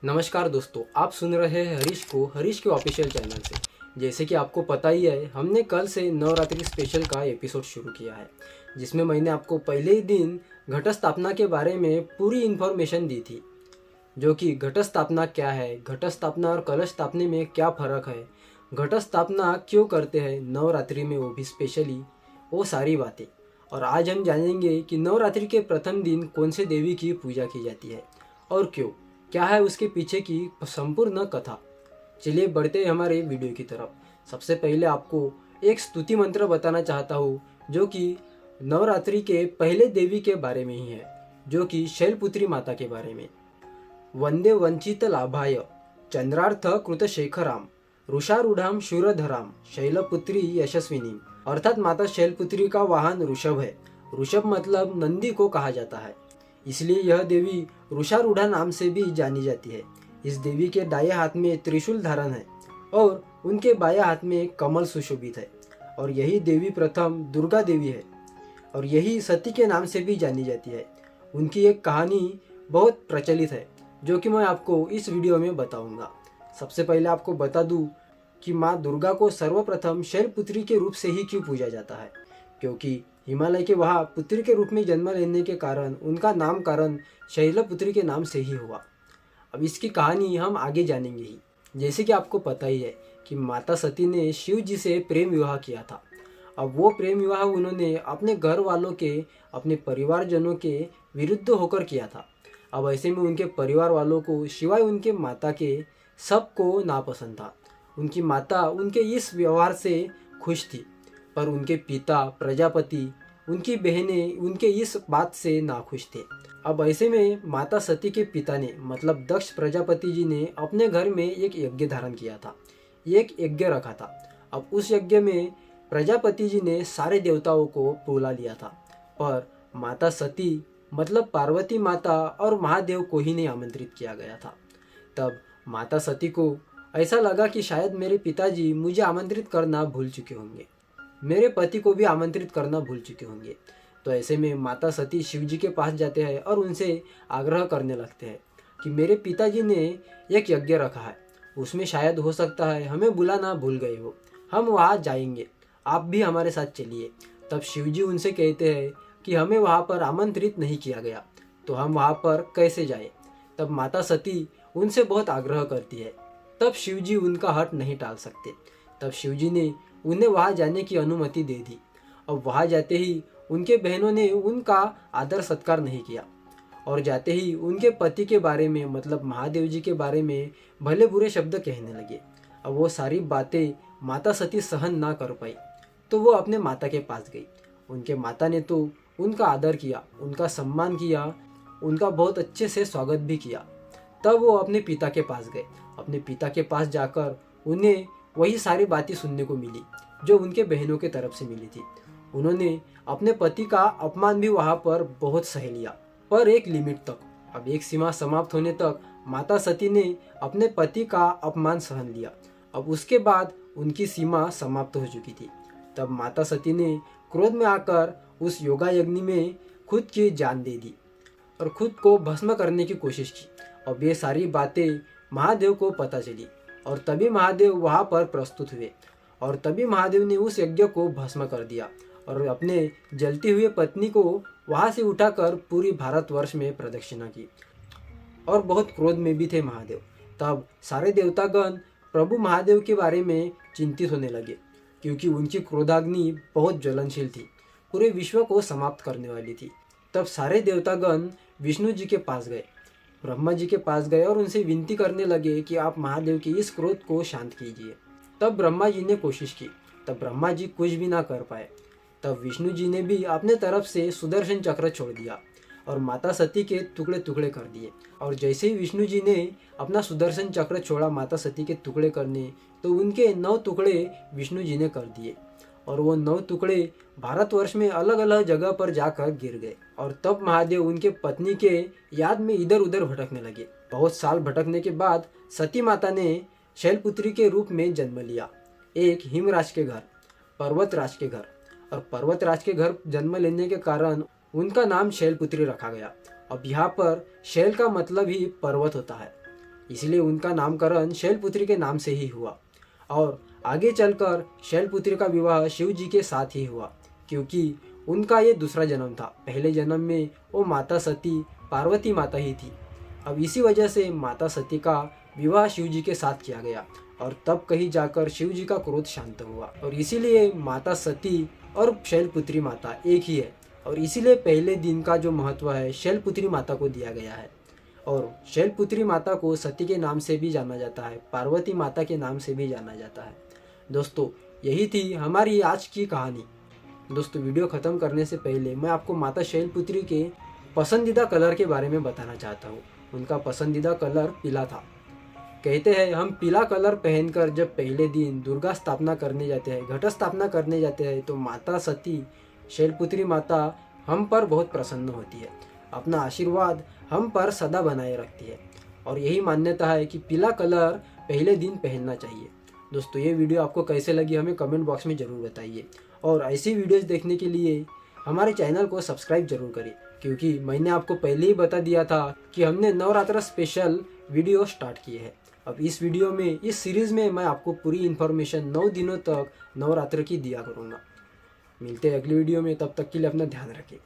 नमस्कार दोस्तों, आप सुन रहे हैं हरीश के ऑफिशियल चैनल से। जैसे कि आपको पता ही है, हमने कल से नवरात्रि स्पेशल का एपिसोड शुरू किया है, जिसमें मैंने आपको पहले ही दिन घट स्थापना के बारे में पूरी इन्फॉर्मेशन दी थी। जो कि घट स्थापना क्या है, घट स्थापना और कलश स्थापने में क्या फ़र्क है, घट स्थापना क्यों करते हैं नवरात्रि में, वो भी स्पेशली, वो सारी बातें। और आज हम जानेंगे कि नवरात्रि के प्रथम दिन कौन से देवी की पूजा की जाती है और क्यों, क्या है उसके पीछे की संपूर्ण कथा। चलिए बढ़ते हैं हमारे वीडियो की तरफ। सबसे पहले आपको एक स्तुति मंत्र बताना चाहता हूँ, जो कि नवरात्रि के पहले देवी के बारे में ही है, जो कि शैलपुत्री माता के बारे में। वंदे वंचित लाभाय चंद्रार्थ कृत शेखराम ऋषारूढ़ाम शूरधराम शैलपुत्री यशस्विनी। अर्थात माता शैलपुत्री का वाहन ऋषभ है। ऋषभ मतलब नंदी को कहा जाता है, इसलिए यह देवी ऋषारूढ़ा नाम से भी जानी जाती है। इस देवी के दाएं हाथ में त्रिशूल धारण है और उनके बाएं हाथ में कमल सुशोभित है। और यही देवी प्रथम दुर्गा देवी है और यही सती के नाम से भी जानी जाती है। उनकी एक कहानी बहुत प्रचलित है, जो कि मैं आपको इस वीडियो में बताऊंगा। सबसे पहले आपको बता दूं कि माँ दुर्गा को सर्वप्रथम शैलपुत्री के रूप से ही क्यों पूजा जाता है, क्योंकि हिमालय के वहाँ पुत्री के रूप में जन्म लेने के कारण उनका नामकरण शैलपुत्री के नाम से ही हुआ। अब इसकी कहानी हम आगे जानेंगे ही। जैसे कि आपको पता ही है कि माता सती ने शिव जी से प्रेम विवाह किया था। अब वो प्रेम विवाह उन्होंने अपने घर वालों के, अपने परिवारजनों के विरुद्ध होकर किया था। अब ऐसे में उनके परिवार वालों को, सिवाय उनके माता के, सबको नापसंद था। उनकी माता उनके इस व्यवहार से खुश थी, पर उनके पिता प्रजापति, उनकी बहनें उनके इस बात से नाखुश थे। अब ऐसे में माता सती के पिता ने, मतलब दक्ष प्रजापति जी ने, अपने घर में एक यज्ञ धारण किया था, एक यज्ञ रखा था। अब उस यज्ञ में प्रजापति जी ने सारे देवताओं को बुला लिया था, पर माता सती मतलब पार्वती माता और महादेव को ही नहीं आमंत्रित किया गया था। तब माता सती को ऐसा लगा कि शायद मेरे पिताजी मुझे आमंत्रित करना भूल चुके होंगे, मेरे पति को भी आमंत्रित करना भूल चुके होंगे। तो ऐसे में माता सती शिव जी के पास जाते हैं और उनसे आग्रह करने लगते हैं कि मेरे पिताजी ने एक यज्ञ रखा है, उसमें शायद हो सकता है हमें बुलाना भूल गए हो, हम वहाँ जाएंगे, आप भी हमारे साथ चलिए। तब शिव जी उनसे कहते हैं कि हमें वहाँ पर आमंत्रित नहीं किया गया, तो हम वहाँ पर कैसे जाए। तब माता सती उनसे बहुत आग्रह करती है। तब शिव जी उनका हट नहीं टाल सकते। तब शिव जी ने उन्हें वहाँ जाने की अनुमति दे दी। अब वहाँ जाते ही उनके बहनों ने उनका आदर सत्कार नहीं किया और जाते ही उनके पति के बारे में, मतलब महादेव जी के बारे में भले बुरे शब्द कहने लगे। अब वो सारी बातें माता सती सहन ना कर पाई, तो वो अपने माता के पास गई। उनके माता ने तो उनका आदर किया, उनका सम्मान किया, उनका बहुत अच्छे से स्वागत भी किया। तब वो अपने पिता के पास गए। अपने पिता के पास जाकर उन्हें वही सारी बातें सुनने को मिली जो उनके बहनों के तरफ से मिली थी। उन्होंने अपने पति का अपमान भी वहाँ पर बहुत सह लिया, पर एक लिमिट तक। अब एक सीमा समाप्त होने तक माता सती ने अपने पति का अपमान सहन लिया। अब उसके बाद उनकी सीमा समाप्त हो चुकी थी। तब माता सती ने क्रोध में आकर उस योगा यज्ञ में खुद की जान दे दी और खुद को भस्म करने की कोशिश की। अब ये सारी बातें महादेव को पता चली और तभी महादेव वहाँ पर प्रस्तुत हुए और तभी महादेव ने उस यज्ञ को भस्म कर दिया और अपने जलती हुई पत्नी को वहाँ से उठाकर पूरी भारतवर्ष में प्रदक्षिणा की। और बहुत क्रोध में भी थे महादेव। तब सारे देवतागण प्रभु महादेव के बारे में चिंतित होने लगे, क्योंकि उनकी क्रोधाग्नि बहुत ज्वलनशील थी, पूरे विश्व को समाप्त करने वाली थी। तब सारे देवतागण विष्णु जी के पास गए, ब्रह्मा जी के पास गए और उनसे विनती करने लगे कि आप महादेव के इस क्रोध को शांत कीजिए। तब ब्रह्मा जी ने कोशिश की, तब ब्रह्मा जी कुछ भी ना कर पाए। तब विष्णु जी ने भी अपने तरफ से सुदर्शन चक्र छोड़ दिया और माता सती के टुकड़े टुकड़े कर दिए। और जैसे ही विष्णु जी ने अपना सुदर्शन चक्र छोड़ा माता सती के टुकड़े करने, तो उनके 9 टुकड़े विष्णु जी ने कर दिए और वो 9 टुकड़े भारतवर्ष में अलग अलग जगह पर जाकर गिर गए। और तब महादेव उनके पत्नी के याद में इधर उधर भटकने लगे। बहुत साल भटकने के बाद सती माता ने शैलपुत्री के रूप में जन्म लिया, एक हिमराज के घर, पर्वतराज के घर। और पर्वतराज के घर जन्म लेने के कारण उनका नाम शैलपुत्री रखा गया। अब यहाँ पर शैल का मतलब ही पर्वत होता है। इसलिए उनका नामकरण शैलपुत्री के नाम से ही हुआ। और आगे चलकर शैलपुत्री का विवाह शिव जी के साथ ही हुआ, क्योंकि उनका ये दूसरा जन्म था। पहले जन्म में वो माता सती पार्वती माता ही थी। अब इसी वजह से माता सती का विवाह शिव जी के साथ किया गया और तब कहीं जाकर शिव जी का क्रोध शांत हुआ। और इसीलिए माता सती और शैलपुत्री माता एक ही है और इसीलिए पहले दिन का जो महत्व है शैलपुत्री माता को दिया गया है। और शैलपुत्री माता को सती के नाम से भी जाना जाता है, पार्वती माता के नाम से भी जाना जाता है। दोस्तों, यही थी हमारी आज की कहानी। दोस्तों, वीडियो ख़त्म करने से पहले मैं आपको माता शैलपुत्री के पसंदीदा कलर के बारे में बताना चाहता हूँ। उनका पसंदीदा कलर पीला था। कहते हैं हम पीला कलर पहनकर जब पहले दिन दुर्गा स्थापना करने जाते हैं, घट स्थापना करने जाते हैं, तो माता सती शैलपुत्री माता हम पर बहुत प्रसन्न होती है, अपना आशीर्वाद हम पर सदा बनाए रखती है। और यही मान्यता है कि पीला कलर पहले दिन पहनना चाहिए। दोस्तों, ये वीडियो आपको कैसे लगी हमें कमेंट बॉक्स में ज़रूर बताइए और ऐसी वीडियोज़ देखने के लिए हमारे चैनल को सब्सक्राइब जरूर करें, क्योंकि मैंने आपको पहले ही बता दिया था कि हमने नवरात्र स्पेशल वीडियो स्टार्ट किए हैं। अब इस वीडियो में, इस सीरीज़ में मैं आपको पूरी इन्फॉर्मेशन 9 दिनों तक नवरात्र की दिया करूँगा। मिलते हैं अगली वीडियो में, तब तक के लिए अपना ध्यान रखें।